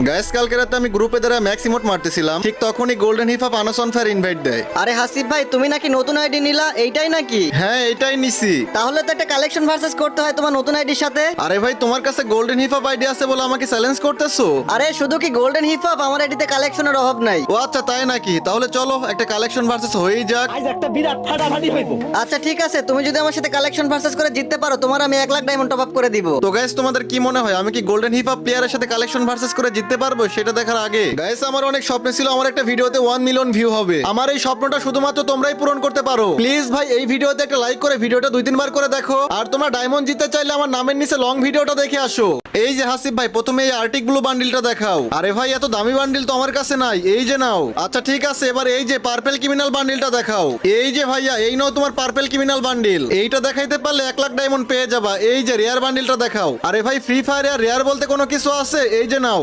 Guys কালকে রাতে আমি গ্রুপে দ্বারা ম্যাক্স ইমোট মারতেছিলাম, ঠিক তখনই গোল্ডেন হিপ আপ আনস অন ফায়ার ইনভাইট দেয়। আরে হাসিফ ভাই, তুমি নাকি নতুন আইডি নিলা, এইটাই নাকি? হ্যাঁ এটাই নিছি। তাহলে তো একটা কালেকশন ভার্সেস করতে হয় তোমার নতুন আইডির সাথে। আরে ভাই তোমার কাছে গোল্ডেন হিপ আপ আইডি আছে বলে আমাকে চ্যালেঞ্জ করতেছো? আরে শুধু কি গোল্ডেন হিপ হপ, আমার আইডিতে কালেকশনের অভাব নাই। ও আচ্ছা তাই নাকি? তাহলে চলো একটা কালেকশন ভার্সেস হয়েই যাক। আজ একটা বিরাট ফাটাফাটি হইব। আচ্ছা ঠিক আছে, তুমি যদি আমার সাথে কালেকশন ভার্সেস করে জিততে পারো, তোমার আমি 1 লাখ ডায়মন্ড টপ আপ করে দিব। তো গাইস তোমাদের কি মনে হয় আমি কি গোল্ডেন হিপ আপ প্লেয়ারের সাথে কালেকশন ভার্সেস করে জিততে পারবো? সেটা দেখার আগে গাইস আমার অনেক স্বপ্ন ছিল আমার একটা ভিডিওতে 1 মিলিয়ন ভিউ হবে। আমার এই স্বপ্নটা শুধুমাত্র তোমরাই পূরণ করতে পারো। প্লিজ ভাই এই ভিডিওতে একটা লাইক করে ভিডিওটা 2-3 বার করে দেখো। আর তোমরা ডায়মন্ড জিততে চাইলে আমার নামের নিচে লং ভিডিওটা দেখে আসো। এই যে হাসিফ ভাই প্রথমে এই আর্টিক ব্লু বান্ডিলটা দেখাও। আরে ভাই এত দামি বান্ডিল তো আমার কাছে নাই, এই যে নাও। আচ্ছা ঠিক আছে, এবার এই যে পার্পল ক্রিমিনাল বান্ডিলটা দেখাও। এই যে ভাইয়া এই নাও তোমার পার্পল ক্রিমিনাল বান্ডিল। এইটা দেখাইতে পারলে 1 লাখ ডায়মন্ড পেয়ে যাবা। এই যে রেয়ার বান্ডিলটা দেখাও। আরে ভাই ফ্রি ফায়ারে আর রেয়ার বলতে কোনো কিছু আছে? এই যে নাও।